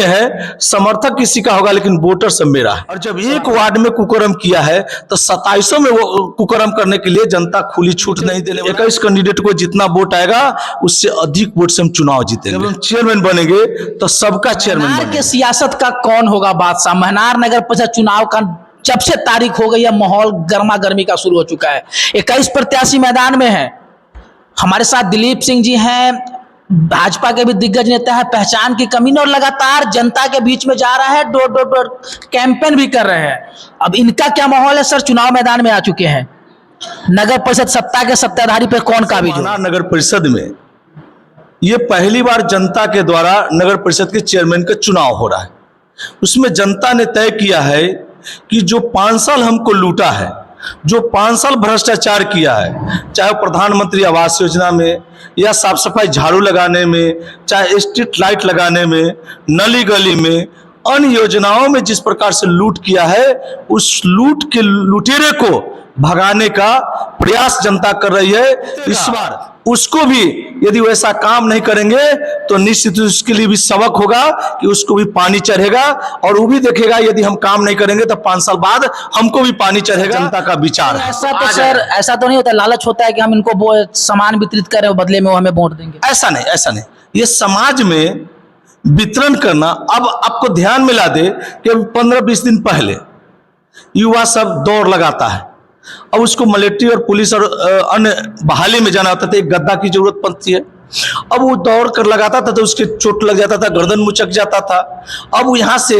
है समर्थक किसी का होगा लेकिन वोटर सब मेरा है। और जब एक वार्ड में कुकर्म किया है तो 2700 में वो कुकर्म करने के लिए जनता खुली छूट नहीं देने वाली। 21 कैंडिडेट को जितना वोट आएगा उससे अधिक वोट से हम चुनाव जीतेंगे। जब हम चेयरमैन बनेंगे तो सबका चेयरमैन महनार बनेंगे। के सियासत का कौन होगा बादशाह? महनार नगर परिषद चुनाव का जब से तारीख हो गई है माहौल गर्मा गर्मी का शुरू हो चुका है। 21 प्रत्याशी मैदान में है। हमारे साथ दिलीप सिंह जी हैं, भाजपा के भी दिग्गज नेता है, पहचान की कमी नहीं और लगातार जनता के बीच में जा रहा है, डोर डोर डोर कैंपेन भी कर रहे हैं। अब इनका क्या माहौल है सर? चुनाव मैदान में आ चुके हैं, नगर परिषद सत्ता के सत्ताधारी पे कौन काबिज हो? महनार नगर परिषद में ये पहली बार जनता के द्वारा नगर परिषद के चेयरमैन का चुनाव हो रहा है। उसमें जनता ने तय किया है कि जो 5 साल हमको लूटा है, जो 5 साल भ्रष्टाचार किया है, चाहे प्रधानमंत्री आवास योजना में या साफ सफाई झाड़ू लगाने में, चाहे स्ट्रीट लाइट लगाने में, नली गली में, अन्य योजनाओं में जिस प्रकार से लूट किया है, उस लूट के लुटेरे को भगाने का प्रयास जनता कर रही है। इस बार उसको भी यदि वैसा काम नहीं करेंगे तो निश्चित उसके लिए भी सबक होगा कि उसको भी पानी चढ़ेगा और वो भी देखेगा यदि हम काम नहीं करेंगे तो 5 साल बाद हमको भी पानी चढ़ेगा। जनता का विचार है। ऐसा तो सर ऐसा तो नहीं होता, लालच होता है कि हम इनको सामान वितरित करें और बदले में वो हमें वोट देंगे। ऐसा नहीं, ऐसा नहीं। ये समाज में वितरण करना। अब आपको ध्यान में ला दे कि 15-20 दिन पहले युवा सब दौड़ लगाता है। अब उसको मिलिट्री और पुलिस और अन्य बहाली में जाना होता था, एक गद्दा की जरूरत पड़ती है। अब वो दौड़ कर लगाता था तो उसके चोट लग जाता था, गर्दन मुचक जाता था। अब वो यहाँ से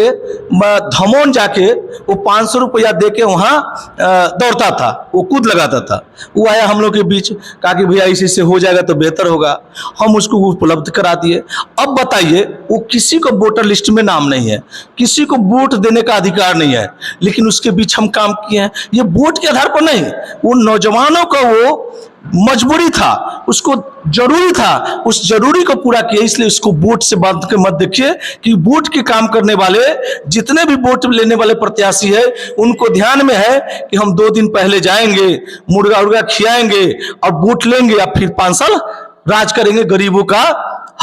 धमोन जाके वो 500 रुपया दे के वहाँ दौड़ता था, वो कूद लगाता था। वो आया हम लोग के बीच, कहा कि भैया इसी से हो जाएगा तो बेहतर होगा। हम उसको उपलब्ध करा दिए। अब बताइए, वो किसी को वोटर लिस्ट में नाम नहीं है, किसी को वोट देने का अधिकार नहीं है, लेकिन उसके बीच हम काम किए हैं। ये वोट के आधार पर नहीं, वो नौजवानों का वो मजबूरी था, उसको जरूरी था, उस जरूरी को पूरा किया। इसलिए उसको वोट से बांध के मत देखिए कि वोट के काम करने वाले जितने भी वोट लेने वाले प्रत्याशी है उनको ध्यान में है कि हम 2 दिन पहले जाएंगे, मुर्गा उर्गा खिलाएंगे और वोट लेंगे या फिर 5 साल राज करेंगे, गरीबों का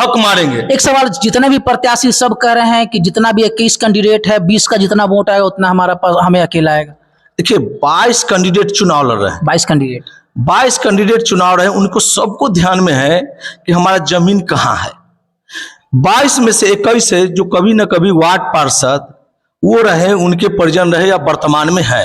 हक मारेंगे। एक सवाल, जितने भी प्रत्याशी सब कह रहे हैं कि जितना भी 21 कैंडिडेट है, 20 का जितना वोट आएगा उतना हमारा पास हमें अकेला आएगा। देखिए 22 कैंडिडेट चुनाव लड़ रहे हैं। 22 कैंडिडेट चुनाव रहे हैं, उनको सबको ध्यान में है कि हमारा जमीन कहाँ है। 22 में से 21 है जो कभी न कभी वार्ड पार्षद वो रहे, उनके परिजन रहे या वर्तमान में है,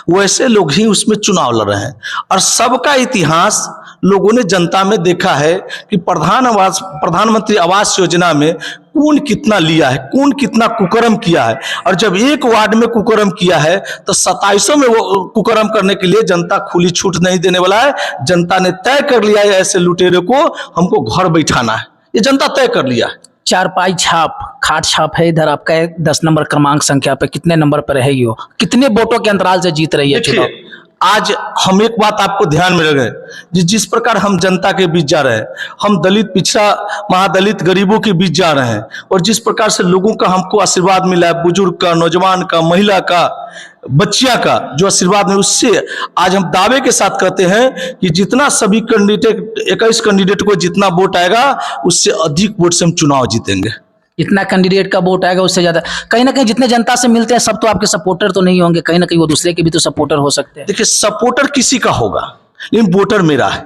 वैसे लोग ही उसमें चुनाव लड़ रहे हैं। और सबका इतिहास लोगों ने जनता में देखा है कि प्रधानमंत्री आवास योजना में कौन कितना लिया है, कौन कितना कुकर्म किया है। और जब एक वार्ड में कुकर्म किया है तो 2700 में वो कुकर्म करने के लिए जनता खुली छूट नहीं देने वाला है। जनता ने तय कर लिया है ऐसे लुटेरे को हमको घर बैठाना है, ये जनता तय कर लिया है। चारपाई छाप, खाट छाप है इधर आपका 10 नंबर क्रमांक संख्या पे, कितने नंबर पर है ये? कितने वोटों के अंतराल से जीत रही है चुनाव? आज हम एक बात आपको ध्यान में रखें, जिस प्रकार हम जनता के बीच जा रहे हैं, हम दलित, पिछड़ा, महादलित, गरीबों के बीच जा रहे हैं, और जिस प्रकार से लोगों का हमको आशीर्वाद मिला है, बुजुर्ग का, नौजवान का, महिला का, बच्चिया का जो आशीर्वाद है, उससे आज हम दावे के साथ कहते हैं कि जितना सभी कैंडिडेट 21 कैंडिडेट को जितना वोट आएगा उससे अधिक वोट से हम चुनाव जीतेंगे। इतना कैंडिडेट का वोट आएगा उससे ज्यादा। कहीं ना कहीं जितने जनता से मिलते हैं सब तो आपके सपोर्टर तो नहीं होंगे, कहीं ना कहीं वो दूसरे के भी तो सपोर्टर हो सकते हैं। देखिए सपोर्टर किसी का होगा लेकिन वोटर मेरा है।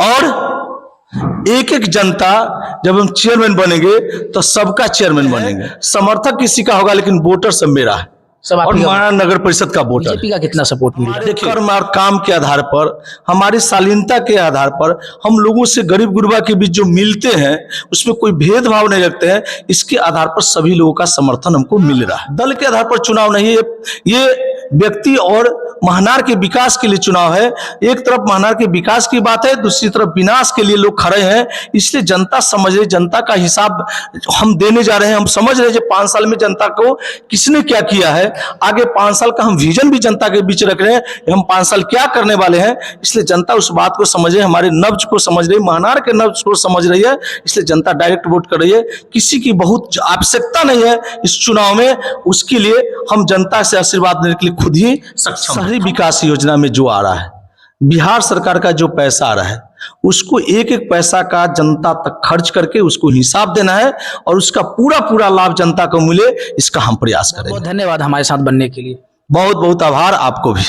और एक एक जनता जब हम चेयरमैन बनेंगे तो सबका चेयरमैन बनेंगे। समर्थक किसी का होगा लेकिन वोटर सब मेरा है। सब और महनार नगर परिषद का वोटर। बीजेपी का कितना सपोर्ट मिला? देखिए कर्म और काम के आधार पर, हमारी शालीनता के आधार पर हम लोगों से गरीब गुरबा के बीच जो मिलते हैं उसमें कोई भेदभाव नहीं रखते हैं। इसके आधार पर सभी लोगों का समर्थन हमको मिल रहा है। दल के आधार पर चुनाव नहीं है, ये व्यक्ति और महनार के विकास के लिए चुनाव है। एक तरफ महनार के विकास की बात है, दूसरी तरफ विनाश के लिए लोग खड़े हैं। इसलिए जनता समझ रही, जनता का हिसाब हम देने जा रहे हैं। हम समझ रहे हैं 5 साल में जनता को किसने क्या किया है, आगे 5 साल का हम विजन भी जनता के बीच रख रहे हैं, हम 5 साल क्या करने वाले हैं। इसलिए जनता उस बात को समझ रही है, हमारे नब्ज को समझ रही है, महनार के नब्ज को समझ रही है। इसलिए जनता डायरेक्ट वोट कर रही है। किसी की बहुत आवश्यकता नहीं है इस चुनाव में, उसके लिए हम जनता से आशीर्वाद देने के लिए खुद ही सक्षम। शहरी विकास योजना में जो आ रहा है, बिहार सरकार का जो पैसा आ रहा है, उसको एक एक पैसा का जनता तक खर्च करके उसको हिसाब देना है और उसका पूरा पूरा लाभ जनता को मिले, इसका हम प्रयास बहुत करेंगे। धन्यवाद हमारे साथ बनने के लिए। बहुत बहुत आभार आपको भी।